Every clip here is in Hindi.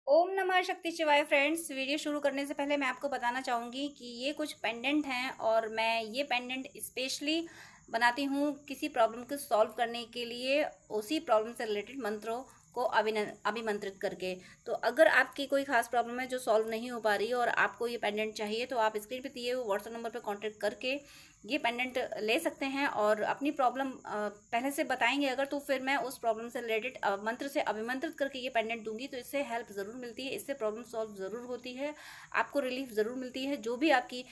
ओम नमः शक्ति शिवाय फ्रेंड्स। वीडियो शुरू करने से पहले मैं आपको बताना चाहूँगी कि ये कुछ पेंडेंट हैं और मैं ये पेंडेंट स्पेशली बनाती हूँ किसी प्रॉब्लम को सॉल्व करने के लिए, उसी प्रॉब्लम से रिलेटेड मंत्रों को अभिमंत्रित करके। तो अगर आपकी कोई खास प्रॉब्लम है जो सॉल्व नहीं हो पा रही है और आपको ये पेंडेंट चाहिए, तो आप स्क्रीन पे दिए हुए व्हाट्सएप नंबर पे कांटेक्ट करके ये पेंडेंट ले सकते हैं और अपनी प्रॉब्लम पहले से बताएंगे अगर, तो फिर मैं उस प्रॉब्लम से रिलेटेड मंत्र से अभिमंत्रित करके ये पेंडेंट दूंगी। तो इससे हेल्प ज़रूर मिलती है, इससे प्रॉब्लम सॉल्व ज़रूर होती है, आपको रिलीफ ज़रूर मिलती है। जो भी आपकी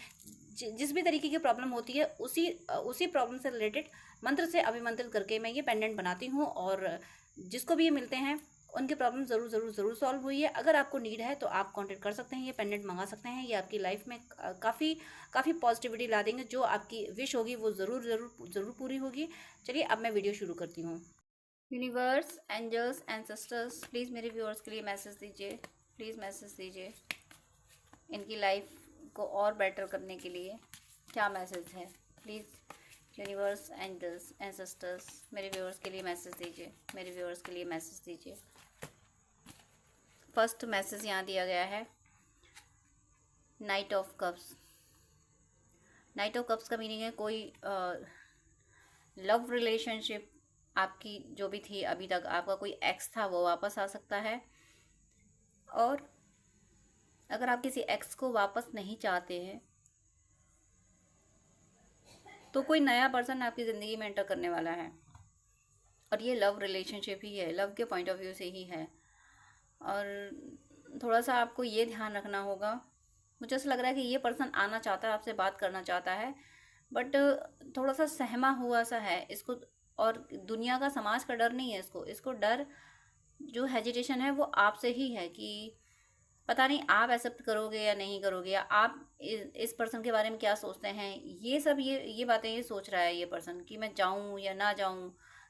जिस भी तरीके की प्रॉब्लम होती है, उसी प्रॉब्लम से रिलेटेड मंत्र से अभिमंत्रित करके मैं ये पेंडेंट बनाती हूँ और जिसको भी ये मिलते हैं उनकी प्रॉब्लम ज़रूर ज़रूर ज़रूर सॉल्व हुई है। अगर आपको नीड है तो आप कांटेक्ट कर सकते हैं, ये पेंडेंट मंगा सकते हैं। ये आपकी लाइफ में काफ़ी काफ़ी पॉजिटिविटी ला देंगे। जो आपकी विश होगी वो ज़रूर ज़रूर ज़रूर पूरी होगी। चलिए अब मैं वीडियो शुरू करती हूँ। यूनिवर्स, एंजल्स, एंसेस्टर्स, प्लीज़ मेरे व्यूअर्स के लिए मैसेज दीजिए। प्लीज़ मैसेज दीजिए, इनकी लाइफ को और बेटर करने के लिए क्या मैसेज है। प्लीज़ यूनिवर्स, एंजल्स, एंसेस्टर्स, मेरे व्यूअर्स के लिए मैसेज दीजिए। मेरे व्यूअर्स के लिए मैसेज दीजिए। फर्स्ट मैसेज यहाँ दिया गया है, night of cups. Night of cups का मीनिंग है कोई लव रिलेशनशिप आपकी जो भी थी अभी तक, आपका कोई एक्स था वो वापस आ सकता है। और अगर आप किसी एक्स को वापस नहीं चाहते हैं तो कोई नया पर्सन आपकी ज़िंदगी में एंटर करने वाला है और ये लव रिलेशनशिप ही है, लव के पॉइंट ऑफ व्यू से ही है। और थोड़ा सा आपको ये ध्यान रखना होगा, मुझे ऐसा लग रहा है कि ये पर्सन आना चाहता है, आपसे बात करना चाहता है, बट थोड़ा सा सहमा हुआ सा है इसको। और दुनिया का, समाज का डर नहीं है इसको डर, जो हेजिटेशन है वो आपसे ही है कि पता नहीं आप एक्सेप्ट करोगे या नहीं करोगे, या आप इस पर्सन के बारे में क्या सोचते हैं। ये सब ये बातें ये सोच रहा है ये पर्सन कि मैं जाऊं या ना जाऊं,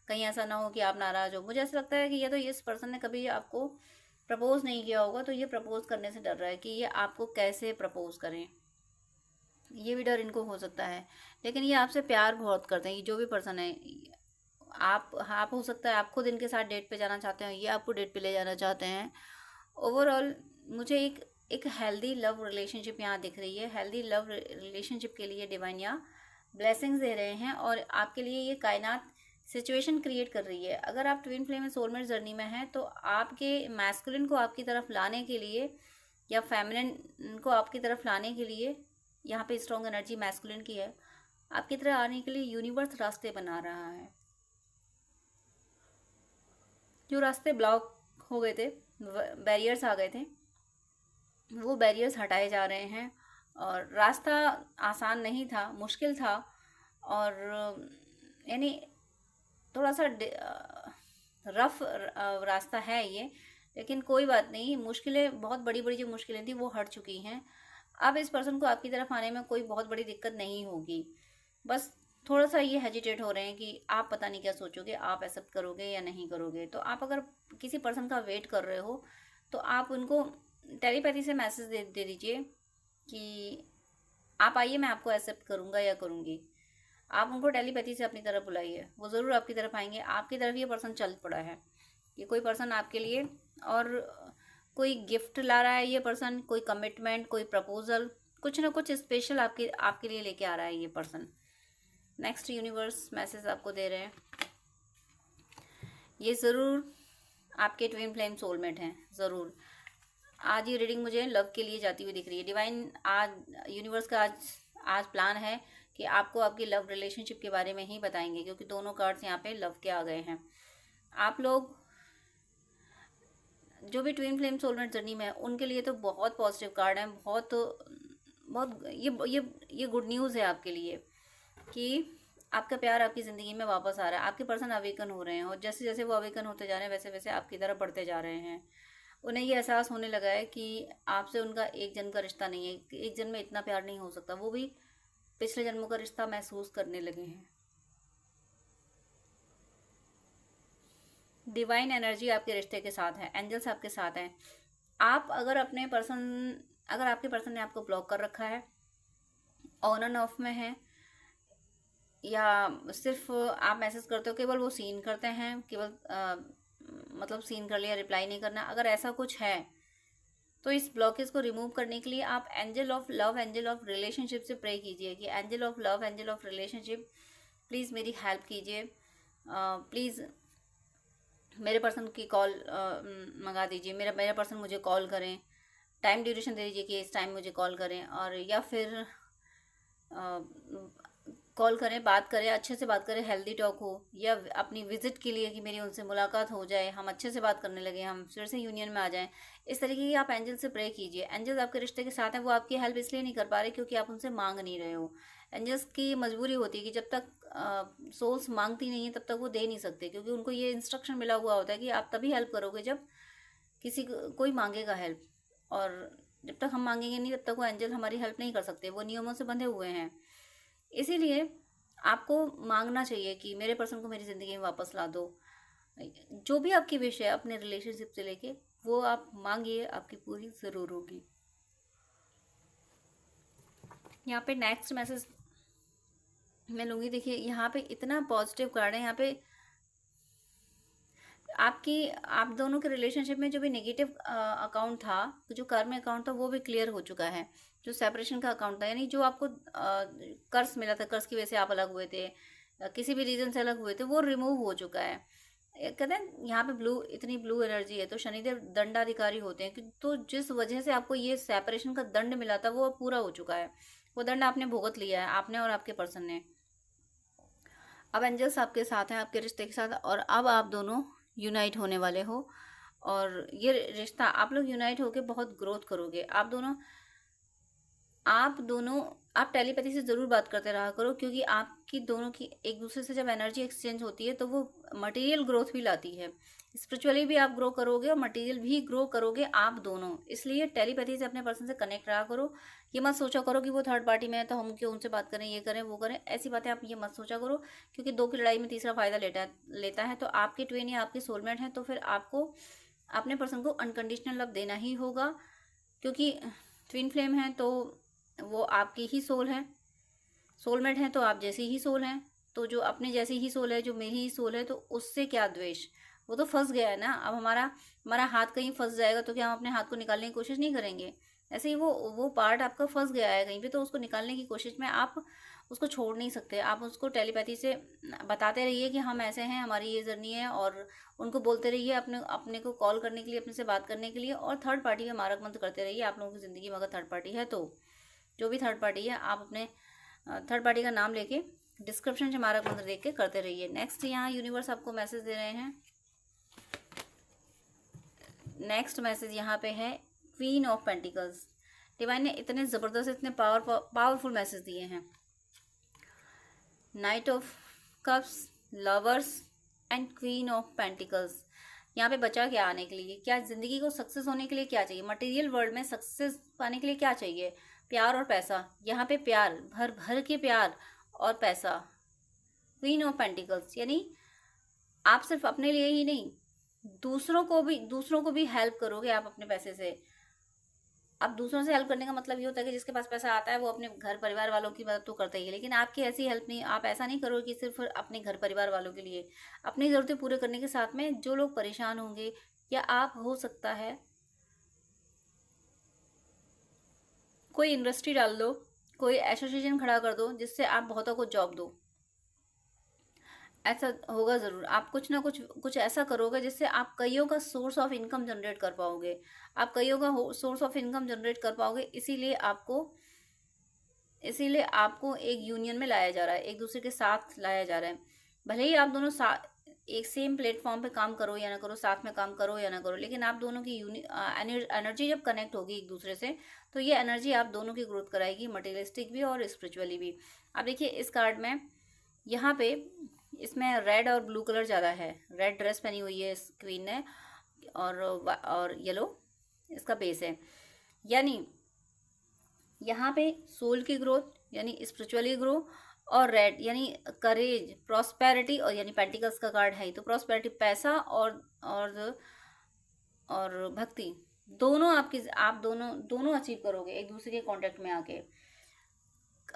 कहीं ऐसा ना हो कि आप नाराज हो। मुझे ऐसा लगता है कि ये तो इस पर्सन ने कभी आपको प्रपोज नहीं किया होगा, तो ये प्रपोज करने से डर रहा है कि ये आपको कैसे प्रपोज करें, ये भी डर इनको हो सकता है। लेकिन ये आपसे प्यार बहुत करते हैं, ये जो भी पर्सन है। आप हो सकता है आप खुद इनके साथ डेट पे जाना चाहते हो, ये आपको डेट पे ले जाना चाहते हैं। ओवरऑल मुझे एक हेल्दी लव रिलेशनशिप यहाँ दिख रही है। हेल्दी लव रिलेशनशिप के लिए डिवाइन यहाँ ब्लेसिंग्स दे रहे हैं और आपके लिए ये कायनात सिचुएशन क्रिएट कर रही है। अगर आप ट्विन फ्लेम में सोलमेट जर्नी में हैं तो आपके मैस्कुलिन को आपकी तरफ लाने के लिए या फेमिनिन को आपकी तरफ लाने के लिए, यहाँ पे स्ट्रॉन्ग एनर्जी मैस्कुलिन की है, आपकी तरफ आने के लिए यूनिवर्स रास्ते बना रहा है। जो रास्ते ब्लॉक हो गए थे, बैरियर्स आ गए थे, वो बैरियर्स हटाए जा रहे हैं। और रास्ता आसान नहीं था, मुश्किल था, और यानी थोड़ा सा रफ रास्ता है ये। लेकिन कोई बात नहीं, मुश्किलें, बहुत बड़ी बड़ी जो मुश्किलें थी वो हट चुकी हैं। अब इस पर्सन को आपकी तरफ आने में कोई बहुत बड़ी दिक्कत नहीं होगी। बस थोड़ा सा ये हेजिटेट हो रहे हैं कि आप पता नहीं क्या सोचोगे, आप एक्सेप्ट करोगे या नहीं करोगे। तो आप अगर किसी पर्सन का वेट कर रहे हो तो आप उनको टेलीपैथी से मैसेज दे दीजिए कि आप आइए, मैं आपको एक्सेप्ट करूँगा या करूँगी। आप उनको टेलीपैथी से अपनी तरफ बुलाइए, वो ज़रूर आपकी तरफ आएंगे। आपकी तरफ ये पर्सन चल पड़ा है, ये कोई पर्सन आपके लिए, और कोई गिफ्ट ला रहा है ये पर्सन, कोई कमिटमेंट, कोई प्रपोजल, कुछ ना कुछ स्पेशल आपके लिए लेके आ रहा है ये पर्सन। नेक्स्ट यूनिवर्स मैसेज आपको दे रहे हैं, ये ज़रूर आपके ट्विन फ्लेम सोलमेट हैं, ज़रूर। आज ये रीडिंग मुझे लव के लिए जाती हुई दिख रही है। डिवाइन आज यूनिवर्स का आज प्लान है कि आपको आपकी लव रिलेशनशिप के बारे में ही बताएंगे, क्योंकि दोनों कार्ड्स यहाँ पे लव के आ गए हैं। आप लोग जो भी ट्विन फ्लेम सोलमेट जर्नी में है उनके लिए तो बहुत पॉजिटिव कार्ड है, बहुत बहुत ये गुड न्यूज़ है आपके लिए कि आपका प्यार आपकी ज़िंदगी में वापस आ रहा है। आपके पर्सन अवेकन हो रहे हैं और जैसे जैसे वो अवेकन होते जा रहे हैं वैसे वैसे आपकी तरफ बढ़ते जा रहे हैं। उन्हें ये एहसास होने लगा है कि आपसे उनका एक जन्म का रिश्ता नहीं है, एक जन्म में इतना प्यार नहीं हो सकता, वो भी पिछले जन्मों का रिश्ता महसूस करने लगे हैं। डिवाइन एनर्जी आपके रिश्ते के साथ है, एंजल्स आपके साथ हैं। आप अगर आपके पर्सन ने आपको ब्लॉक कर रखा है, ऑन एंड ऑफ में है, या सिर्फ आप मैसेज करते हो केवल वो सीन करते हैं, केवल मतलब सीन कर लिया, रिप्लाई नहीं करना, अगर ऐसा कुछ है तो इस ब्लॉकेज को रिमूव करने के लिए आप angel of love, angel of relationship से प्रे कीजिए कि angel of love, angel of relationship please मेरी हेल्प कीजिए, प्लीज़ मेरे पर्सन की कॉल मंगा दीजिए, मेरा पर्सन मुझे कॉल करें, टाइम ड्यूरेशन दे दीजिए कि इस टाइम मुझे कॉल करें, और या फिर कॉल करें, बात करें, अच्छे से बात करें, हेल्दी टॉक हो, या अपनी विजिट के लिए कि मेरी उनसे मुलाकात हो जाए, हम अच्छे से बात करने लगे, हम फिर से यूनियन में आ जाएं। इस तरीके की आप एंजल से प्रे कीजिए। एंजल्स आपके रिश्ते के साथ हैं, वो आपकी हेल्प इसलिए नहीं कर पा रहे क्योंकि आप उनसे मांग नहीं रहे हो। एंजल्स की मजबूरी होती है कि जब तक सोल्स मांगती नहीं है तब तक वो दे नहीं सकते, क्योंकि उनको ये इंस्ट्रक्शन मिला हुआ होता है कि आप तभी हेल्प करोगे जब कोई मांगेगा हेल्प, और जब तक हम मांगेंगे नहीं तब तक वो एंजल हमारी हेल्प नहीं कर सकते, वो नियमों से बंधे हुए हैं। इसीलिए आपको मांगना चाहिए कि मेरे पर्सन को मेरी ज़िंदगी में वापस ला दो। जो भी आपकी विश है अपने रिलेशनशिप से लेके, वो आप मांगिए, आपकी पूरी ज़रूर होगी। यहाँ पे नेक्स्ट मैसेज मैं लूँगी। देखिए यहाँ पे इतना पॉजिटिव कार्ड है। यहाँ पे आप दोनों के रिलेशनशिप में जो भी नेगेटिव अकाउंट था, जो कर्म अकाउंट था, वो भी क्लियर हो चुका है। जो सेपरेशन का अकाउंट था, यानी जो आपको कर्ज मिला था, कर्ज की वजह से आप अलग हुए थे, किसी भी रीजन से अलग हुए थे, वो रिमूव हो चुका है। कहते हैं यहाँ पे इतनी ब्लू एनर्जी है, तो शनिदेव दंडाधिकारी होते हैं, तो जिस वजह से आपको ये सेपरेशन का दंड मिला था वो पूरा हो चुका है। वो दंड आपने भुगत लिया है, आपने और आपके पर्सन ने। अब एंजल्स आपके साथ हैं, आपके रिश्ते के साथ, और अब आप दोनों यूनाइट होने वाले हो, और ये रिश्ता आप लोग यूनाइट होके बहुत ग्रोथ करोगे। आप टेलीपैथी से ज़रूर बात करते रहा करो, क्योंकि आपकी दोनों की एक दूसरे से जब एनर्जी एक्सचेंज होती है तो वो मटेरियल ग्रोथ भी लाती है। स्पिरिचुअली भी आप ग्रो करोगे और मटेरियल भी ग्रो करोगे आप दोनों। इसलिए टेलीपैथी से अपने पर्सन से कनेक्ट रहा करो। ये मत सोचा करो कि वो थर्ड पार्टी में है तो हम क्यों उनसे बात करें, ये करें वो करें, ऐसी बातें आप ये मत सोचा करो, क्योंकि दो की लड़ाई में तीसरा फायदा लेता है। तो आपके ट्विन या आपके सोलमेट हैं, तो फिर आपको अपने पर्सन को अनकंडीशनल लव देना ही होगा, क्योंकि ट्विन फ्लेम है तो वो आपकी ही सोल है, सोलमेट है तो आप जैसी ही सोल हैं, तो जो अपने जैसी ही सोल है, जो मेरी ही सोल है, तो उससे क्या द्वेष, वो तो फंस गया है ना। अब हमारा हाथ कहीं फंस जाएगा तो क्या हम अपने हाथ को निकालने की कोशिश नहीं करेंगे? ऐसे ही वो पार्ट आपका फंस गया है कहीं पे, तो उसको निकालने की कोशिश में आप उसको छोड़ नहीं सकते। आप उसको टेलीपैथी से बताते रहिए कि हम ऐसे हैं, हमारी ये जर्नी है, और उनको बोलते रहिए अपने को कॉल करने के लिए, अपने से बात करने के लिए, और थर्ड पार्टी में मारक मंत्र करते रहिए। आप लोगों की ज़िंदगी में अगर थर्ड पार्टी है तो, जो भी थर्ड पार्टी है, आप अपने थर्ड पार्टी का नाम लेके डिस्क्रिप्शन से मारक मंत्र देख के करते रहिए। नेक्स्ट यहाँ यूनिवर्स आपको मैसेज दे रहे हैं। नेक्स्ट मैसेज यहाँ पे है क्वीन ऑफ पेंटिकल्स। डिवाइन ने इतने ज़बरदस्त, इतने पावरफुल मैसेज दिए हैं। Night of cups, lovers and queen of pentacles. यहाँ पे बचा क्या आने के लिए? क्या ज़िंदगी को सक्सेस होने के लिए क्या चाहिए? मटेरियल वर्ल्ड में सक्सेस पाने के लिए क्या चाहिए? प्यार और पैसा। यहाँ पे प्यार, भर भर के प्यार और पैसा। क्वीन ऑफ पेंटिकल्स यानी आप सिर्फ अपने लिए ही नहीं, दूसरों को भी हेल्प करोगे आप अपने पैसे से। अब दूसरों से हेल्प करने का मतलब ये होता है कि जिसके पास पैसा आता है वो अपने घर परिवार वालों की मदद तो करता ही है, लेकिन आपकी ऐसी हेल्प नहीं, आप ऐसा नहीं करोगे कि सिर्फ अपने घर परिवार वालों के लिए। अपनी ज़रूरतें पूरे करने के साथ में जो लोग परेशान होंगे, या आप हो सकता है कोई इंडस्ट्री डाल दो, कोई एसोसिएशन खड़ा कर दो जिससे आप बहुतों को जॉब दो। ऐसा होगा ज़रूर। आप कुछ ना कुछ ऐसा करोगे जिससे आप कईयों का सोर्स ऑफ इनकम जनरेट कर पाओगे। आप कईयों का सोर्स ऑफ इनकम जनरेट कर पाओगे। इसीलिए आपको एक यूनियन में लाया जा रहा है, एक दूसरे के साथ लाया जा रहा है। भले ही आप दोनों एक सेम प्लेटफॉर्म पे काम करो या ना करो, साथ में काम करो या ना करो, लेकिन आप दोनों की एनर्जी जब कनेक्ट होगी एक दूसरे से, तो ये एनर्जी आप दोनों की ग्रोथ कराएगी, मटेरियलिस्टिक भी और स्पिरिचुअली भी। अब देखिए इस कार्ड में यहाँ पे इसमें रेड और ब्लू कलर ज़्यादा है। रेड ड्रेस पहनी हुई है इस क्वीन ने, और येलो इसका बेस है। यानी यहाँ पे सोल की ग्रोथ यानी स्पिरिचुअली ग्रो, और रेड यानी करेज, प्रॉस्पेरिटी, और यानी पेंटिकल्स का कार्ड है तो प्रॉस्पेरिटी, पैसा और भक्ति, दोनों आप दोनों अचीव करोगे एक दूसरे के कांटेक्ट में आके।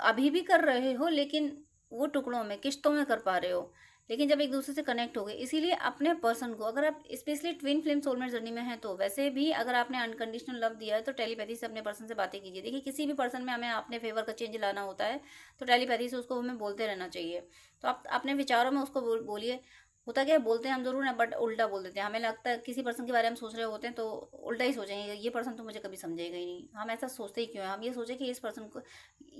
अभी भी कर रहे हो लेकिन वो टुकड़ों में, किश्तों में कर पा रहे हो, लेकिन जब एक दूसरे से कनेक्ट हो गए, इसीलिए अपने पर्सन को, अगर आप specially twin flame soulmate journey में हैं तो वैसे भी अगर आपने अनकंडीशनल लव दिया है तो टेलीपैथी से अपने पर्सन से बातें कीजिए। देखिए किसी भी पर्सन में हमें अपने फेवर का चेंज लाना होता है तो टेलीपैथी से उसको हमें बोलते रहना चाहिए। तो आप अपने विचारों में उसको बोलिए। होता क्या है, बोलते हैं हम जरूर हैं बट उल्टा बोल देते हैं। हमें लगता है किसी पर्सन के बारे में सोच रहे होते हैं तो उल्टा ही सोचेंगे, ये पर्सन तो मुझे कभी समझेगा ही नहीं। हम ऐसा सोचते ही क्यों है? हम ये सोचे कि इस पर्सन को,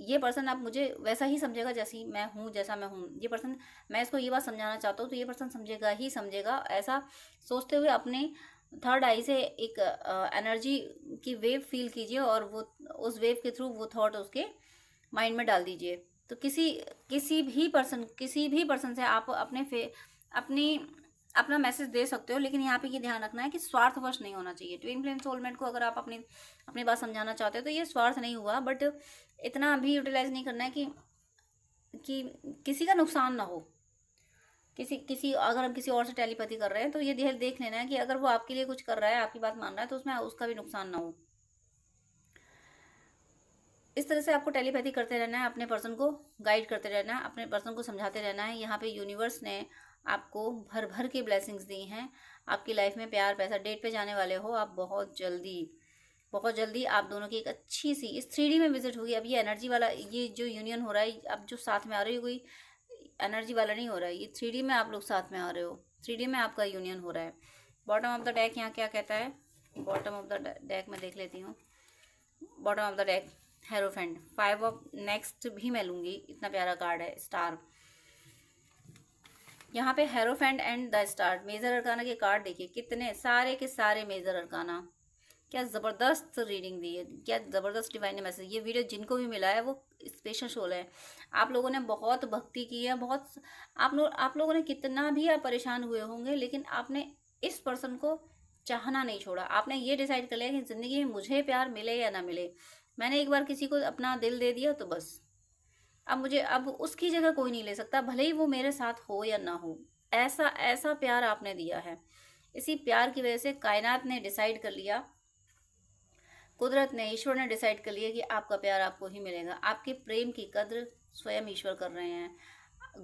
ये पर्सन अब मुझे वैसा ही समझेगा जैसी मैं हूँ, जैसा मैं हूँ। ये पर्सन, मैं इसको ये बात समझाना चाहता हूँ तो ये पर्सन समझेगा ही समझेगा, ऐसा सोचते हुए अपने थर्ड आई से एक एनर्जी की वेव फील कीजिए और वो उस वेव के थ्रू वो थॉट उसके माइंड में डाल दीजिए। तो किसी भी पर्सन से आप अपनी अपना मैसेज दे सकते हो, लेकिन यहाँ पे ये ध्यान रखना है कि स्वार्थवश नहीं होना चाहिए। ट्विन फ्लेम सोलमेट को अगर आप अपनी बात समझाना चाहते हो तो ये स्वार्थ नहीं हुआ, बट इतना भी यूटिलाइज नहीं करना है कि किसी का नुकसान ना हो। अगर हम किसी और से टेलीपैथी कर रहे हैं तो ये देख लेना है कि अगर वो आपके लिए कुछ कर रहा है, आपकी बात मान रहा है, तो उसमें उसका भी नुकसान ना हो। इस तरह से आपको टेलीपैथी करते रहना है, अपने पर्सन को गाइड करते रहना है, अपने पर्सन को समझाते रहना है। यहाँ पे यूनिवर्स ने आपको भर भर के ब्लेसिंग्स दी हैं। आपकी लाइफ में प्यार पैसा, डेट पे जाने वाले हो आप बहुत जल्दी आप दोनों की एक अच्छी सी इस 3D में विजिट होगी। अब ये एनर्जी वाला, ये जो यूनियन हो रहा है, अब जो साथ में आ रही है, कोई एनर्जी वाला नहीं हो रहा है, ये 3D में आप लोग साथ में आ रहे हो, 3D में आपका यूनियन हो रहा है। बॉटम ऑफ द डेक यहाँ क्या कहता है? बॉटम ऑफ द डेक में देख लेती हूँ। Bottom of the deck hierophant, 5 of next भी मैं लूंगी, इतना प्यारा कार्ड है। स्टार, यहाँ पे hierophant and the star, major arcana के कार्ड देखिए कितने सारे के सारे मेजर अरकाना। क्या ज़बरदस्त रीडिंग दी है, क्या ज़बरदस्त डिवाइन ने मैसेज। ये वीडियो जिनको भी मिला है वो स्पेशल शोल है। आप लोगों ने बहुत भक्ति की है, बहुत आप लोगों ने कितना भी आप परेशान हुए होंगे, लेकिन आपने इस पर्सन को चाहना नहीं छोड़ा। आपने ये डिसाइड कर लिया कि ज़िंदगी में मुझे प्यार मिले या ना मिले, मैंने एक बार किसी को अपना दिल दे दिया तो बस, अब उसकी जगह कोई नहीं ले सकता, भले ही वो मेरे साथ हो या ना हो। ऐसा प्यार आपने दिया है। इसी प्यार की वजह से कायनात ने डिसाइड कर लिया, कुदरत ने, ईश्वर ने डिसाइड कर लिया कि आपका प्यार आपको ही मिलेगा। आपके प्रेम की कद्र स्वयं ईश्वर कर रहे हैं।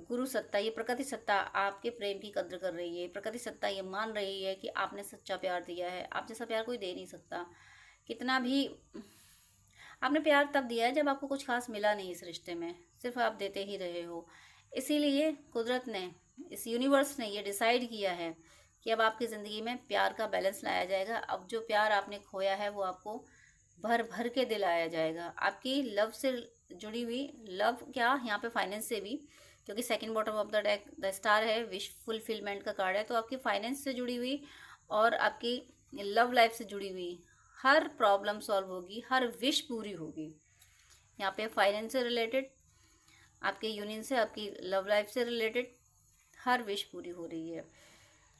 गुरु सत्ता, ये प्रकृति सत्ता आपके प्रेम की कद्र कर रही है। प्रकृति सत्ता ये मान रही है कि आपने सच्चा प्यार दिया है। आप जैसा प्यार कोई दे नहीं सकता। कितना भी आपने प्यार तब दिया है जब आपको कुछ खास मिला नहीं इस रिश्ते में, सिर्फ आप देते ही रहे हो। इसीलिए कुदरत ने, इस यूनिवर्स ने ये डिसाइड किया है कि अब आपकी ज़िंदगी में प्यार का बैलेंस लाया जाएगा। अब जो प्यार आपने खोया है वो आपको भर भर के दिलाया जाएगा। आपकी लव से जुड़ी हुई, लव क्या यहाँ पे फाइनेंस से भी, क्योंकि second bottom of the deck the star है, विश फुलफिलमेंट का कार्ड है। तो आपकी फाइनेंस से जुड़ी हुई और आपकी लव लाइफ से जुड़ी हुई हर प्रॉब्लम सॉल्व होगी, हर विश पूरी होगी। यहाँ पे फाइनेंस से रिलेटेड, आपके यूनियन से, आपकी लव लाइफ से रिलेटेड हर विश पूरी हो रही है।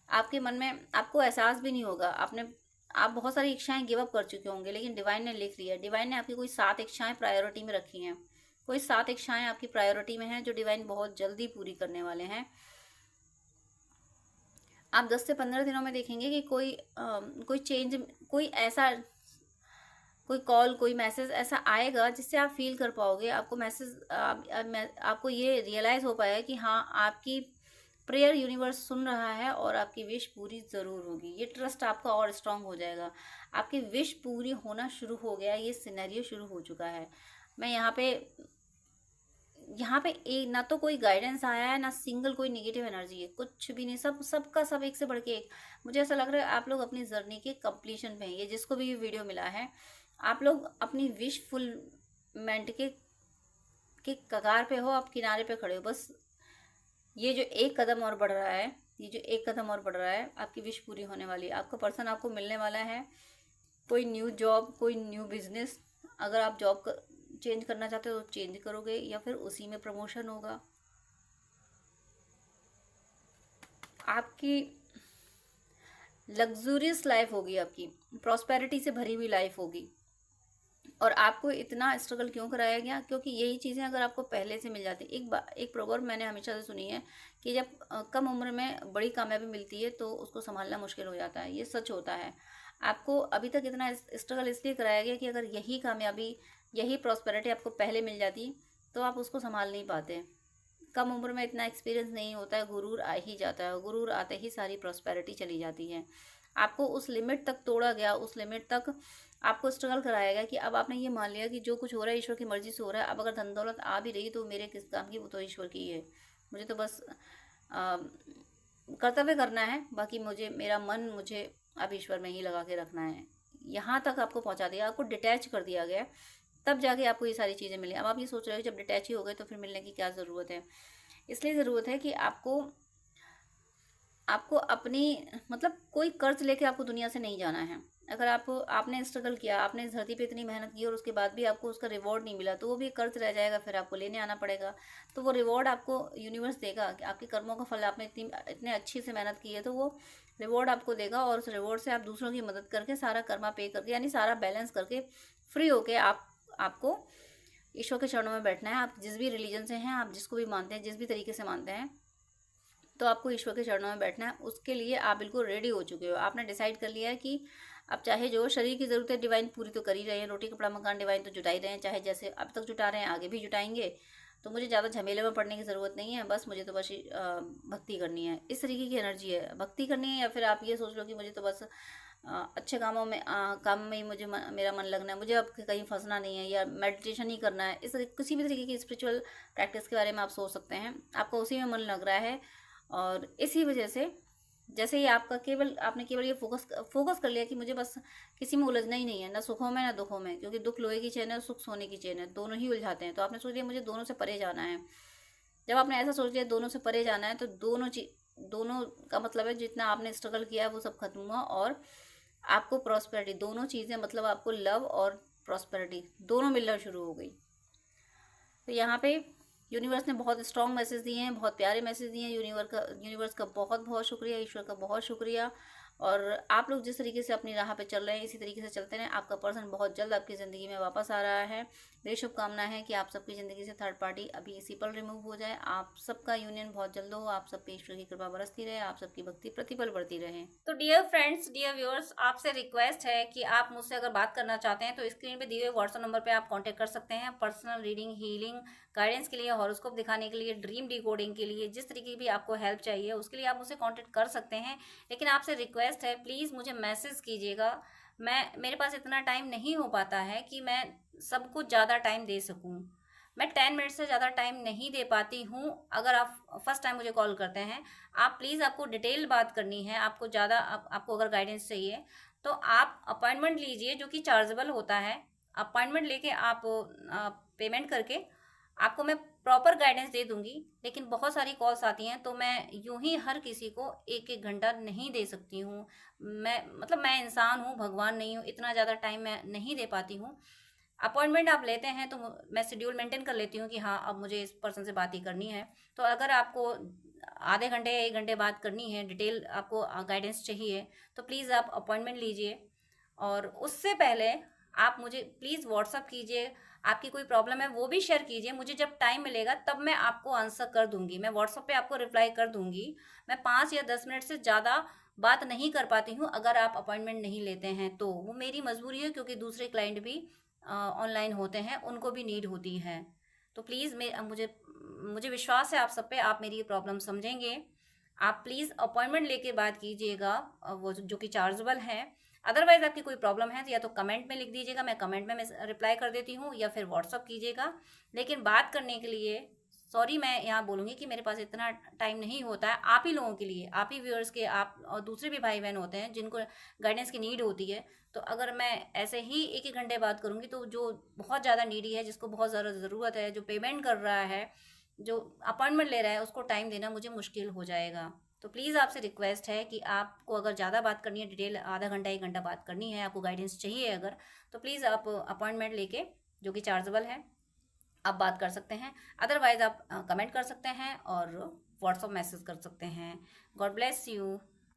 आपके मन में आपको एहसास भी नहीं होगा, आप बहुत सारी इच्छाएं गिव अप कर चुके होंगे, लेकिन डिवाइन ने लिख लिया, डिवाइन ने आपकी कोई 7 इच्छाएं प्रायोरिटी में रखी हैं। कोई 7 इच्छाएं आपकी प्रायोरिटी में हैं जो डिवाइन बहुत जल्दी पूरी करने वाले हैं। आप 10 से 15 दिनों में देखेंगे कि कोई चेंज, कोई कॉल, कोई मैसेज ऐसा आएगा जिससे आप फील कर पाओगे। आपको ये रियलाइज़ हो पाएगा कि हाँ, आपकी प्रेयर यूनिवर्स सुन रहा है और आपकी विश पूरी ज़रूर होगी। ये ट्रस्ट आपका और स्ट्रांग हो जाएगा। आपकी विश पूरी होना शुरू हो गया, ये सिनेरियो शुरू हो चुका है। मैं यहाँ पे एक ना तो कोई गाइडेंस आया है, ना सिंगल कोई नेगेटिव एनर्जी है, कुछ भी नहीं। सब एक से बढ़ के एक। मुझे ऐसा लग रहा है आप लोग अपनी जर्नी के कंप्लीशन पे हैं। ये जिसको भी ये वीडियो मिला है, आप लोग अपनी विश फुलमेंट के कगार पे हो, आप किनारे पे खड़े हो। बस ये जो एक कदम और बढ़ रहा है, आपकी विश पूरी होने वाली है। आपका पर्सन आपको मिलने वाला है। कोई न्यू जॉब, कोई न्यू बिजनेस, अगर आप जॉब चेंज करना चाहते हो तो चेंज करोगे, या फिर उसी में प्रमोशन होगा। आपकी लग्जूरियस लाइफ होगी, आपकी प्रॉस्पेरिटी से भरी हुई लाइफ होगी। और आपको इतना स्ट्रगल क्यों कराया गया? क्योंकि यही चीज़ें अगर आपको पहले से मिल जाती। एक प्रोवर्ब मैंने हमेशा से सुनी है कि जब कम उम्र में बड़ी कामयाबी मिलती है तो उसको संभालना मुश्किल हो जाता है। ये सच होता है। आपको अभी तक इतना स्ट्रगल इसलिए कराया गया कि अगर यही कामयाबी, यही प्रॉस्पेरिटी आपको पहले मिल जाती तो आप उसको संभाल नहीं पाते। कम उम्र में इतना एक्सपीरियंस नहीं होता है, गुरूर आ ही जाता है, गुरूर आते ही सारी प्रॉस्पेरिटी चली जाती है। आपको उस लिमिट तक तोड़ा गया, उस लिमिट तक आपको स्ट्रगल कराया गया कि अब आपने ये मान लिया कि जो कुछ हो रहा है ईश्वर की मर्जी से हो रहा है। अब अगर धन दौलत आ भी रही तो मेरे किस काम की, वो तो ईश्वर की है, मुझे तो बस कर्तव्य करना है, बाकी मुझे मेरा मन मुझे अब ईश्वर में ही लगा के रखना है। यहाँ तक आपको पहुँचा दिया, आपको डिटैच कर दिया गया, तब जाके आपको ये सारी चीज़ें मिली। अब आप ये सोच रहे हो जब डिटैच ही हो गए तो फिर मिलने की क्या ज़रूरत है। इसलिए ज़रूरत है कि आपको अपनी मतलब कोई कर्ज लेके आपको दुनिया से नहीं जाना है। अगर आपने स्ट्रगल किया, आपने इस धरती पे इतनी मेहनत की और उसके बाद भी आपको उसका रिवॉर्ड नहीं मिला, तो वो भी कर्ज रह जाएगा, फिर आपको लेने आना पड़ेगा। तो वो रिवॉर्ड आपको यूनिवर्स देगा कि आपके कर्मों का फल, आपने इतने अच्छी से मेहनत की है तो वो रिवॉर्ड आपको देगा, और उस रिवॉर्ड से आप दूसरों की मदद करके सारा कर्मा पे करके, यानी सारा बैलेंस करके फ्री होके आपको ईश्वर के चरणों में बैठना है। आप जिस भी रिलीजन से हैं, आप जिसको भी मानते हैं, जिस भी तरीके से मानते हैं, तो आपको ईश्वर के चरणों में बैठना है। उसके लिए आप बिल्कुल रेडी हो चुके हो, आपने डिसाइड कर लिया है कि अब चाहे जो शरीर की ज़रूरत डिवाइन पूरी तो कर ही रहे हैं, रोटी कपड़ा मकान डिवाइन तो जुटा ही रहे हैं, चाहे जैसे अब तक जुटा रहे हैं आगे भी जुटाएंगे, तो मुझे ज़्यादा झमेले में पड़ने की ज़रूरत नहीं है, बस मुझे तो बस भक्ति करनी है। इस तरीके की एनर्जी है, भक्ति करनी है। या फिर आप ये सोच लो कि मुझे तो बस अच्छे कामों में काम में ही मेरा मन लगना है, मुझे अब कहीं फंसना नहीं है, या मेडिटेशन ही करना है। इस किसी भी तरीके की स्पिरिचुअल प्रैक्टिस के बारे में आप सोच सकते हैं, आपका उसी में मन लग रहा है। और इसी वजह से जैसे ही आपने केवल ये फोकस कर लिया कि मुझे बस किसी में उलझना ही नहीं है, ना सुखों में ना दुखों में, क्योंकि दुख लोहे की चेन है, सुख सोने की चेन है, दोनों ही उलझाते हैं। तो आपने सोच लिया मुझे दोनों से परे जाना है। जब आपने ऐसा सोच लिया दोनों से परे जाना है, तो दोनों का मतलब है जितना आपने स्ट्रगल किया है वो सब खत्म हुआ, और आपको प्रॉस्पेरिटी, दोनों चीज़ें मतलब आपको लव और प्रॉस्पेरिटी दोनों मिलना शुरू हो गई। तो यहाँ पे यूनिवर्स ने बहुत स्ट्रॉन्ग मैसेज दिए हैं, बहुत प्यारे मैसेज दिए हैं। यूनिवर्स का बहुत बहुत शुक्रिया, ईश्वर का बहुत शुक्रिया। और आप लोग जिस तरीके से अपनी राह पे चल रहे हैं इसी तरीके से चलते रहें। आपका पर्सन बहुत जल्द आपकी ज़िंदगी में वापस आ रहा है। मेरी शुभकामना है कि आप सबकी ज़िंदगी से थर्ड पार्टी अभी इसी पल रिमूव हो जाए, आप सबका यूनियन बहुत जल्द हो, आप सब पे ईश्वर की कृपा बरसती रहे, आप सबकी भक्ति प्रतिपल बढ़ती रहे। तो डियर फ्रेंड्स, डियर व्यूअर्स, आपसे रिक्वेस्ट है कि आप मुझसे अगर बात करना चाहते हैं तो स्क्रीन पे दिए हुए व्हाट्सएप नंबर पे आप कांटेक्ट कर सकते हैं। पर्सनल रीडिंग, हीलिंग, गाइडेंस के लिए, हॉरोस्कोप दिखाने के लिए, ड्रीम डिकोडिंग के लिए, जिस तरीके की भी आपको हेल्प चाहिए उसके लिए आप मुझसे कांटेक्ट कर सकते हैं। लेकिन आपसे रिक्वेस्ट है, प्लीज़ मुझे मैसेज कीजिएगा। मेरे पास इतना टाइम नहीं हो पाता है कि मैं सबको ज़्यादा टाइम दे सकूं। मैं 10 मिनट से ज़्यादा टाइम नहीं दे पाती हूं। अगर आप फर्स्ट टाइम मुझे कॉल करते हैं, आप प्लीज़, आपको डिटेल बात करनी है, आपको ज़्यादा आपको अगर गाइडेंस चाहिए तो आप अपॉइंटमेंट लीजिए, जो कि चार्जेबल होता है। अपॉइंटमेंट लेके आप पेमेंट करके आपको मैं प्रॉपर गाइडेंस दे दूंगी। लेकिन बहुत सारी कॉल्स आती हैं तो मैं यूं ही हर किसी को एक एक घंटा नहीं दे सकती हूँ। मैं इंसान हूँ, भगवान नहीं हूँ, इतना ज़्यादा टाइम मैं नहीं दे पाती हूँ। अपॉइंटमेंट आप लेते हैं तो मैं शेड्यूल मेंटेन कर लेती हूँ कि हाँ अब मुझे इस पर्सन से बात ही करनी है। तो अगर आपको आधे घंटे या 1 घंटे बात करनी है, डिटेल आपको गाइडेंस चाहिए, तो प्लीज़ आप अपॉइंटमेंट लीजिए। और उससे पहले आप मुझे प्लीज़ व्हाट्सअप कीजिए, आपकी कोई प्रॉब्लम है वो भी शेयर कीजिए। मुझे जब टाइम मिलेगा तब मैं आपको आंसर कर दूंगी, मैं व्हाट्सअप पे आपको रिप्लाई कर दूंगी। मैं 5 या 10 मिनट से ज़्यादा बात नहीं कर पाती हूँ अगर आप अपॉइंटमेंट नहीं लेते हैं तो। वो मेरी मजबूरी है, क्योंकि दूसरे क्लाइंट भी ऑनलाइन होते हैं, उनको भी नीड होती है। तो प्लीज़ मुझे विश्वास है आप सब पे, आप मेरी प्रॉब्लम समझेंगे। आप प्लीज़ अपॉइंटमेंट लेके बात कीजिएगा, वो जो कि चार्जेबल है। अदरवाइज आपकी कोई प्रॉब्लम है तो या तो कमेंट में लिख दीजिएगा, मैं कमेंट में रिप्लाई कर देती हूँ, या फिर व्हाट्सअप कीजिएगा। लेकिन बात करने के लिए सॉरी, मैं यहाँ बोलूँगी कि मेरे पास इतना टाइम नहीं होता है। आप ही लोगों के लिए, आप ही व्यूअर्स के, आप और दूसरे भी भाई बहन होते हैं जिनको गाइडेंस की नीड होती है। तो अगर मैं ऐसे ही 1-1 घंटे बात करूँगी तो जो बहुत ज़्यादा नीडी है, जिसको बहुत ज़्यादा ज़रूरत है, जो पेमेंट कर रहा है, जो अपॉइंटमेंट ले रहा है, उसको टाइम देना मुझे मुश्किल हो जाएगा। तो प्लीज़ आपसे रिक्वेस्ट है कि आपको अगर ज़्यादा बात करनी है, डिटेल आधा घंटा 1 घंटा बात करनी है, आपको गाइडेंस चाहिए अगर, तो प्लीज़ आप अपॉइंटमेंट लेके, जो कि चार्जेबल है, आप बात कर सकते हैं। अदरवाइज़ आप कमेंट कर सकते हैं और व्हाट्सअप मैसेज कर सकते हैं। God bless you.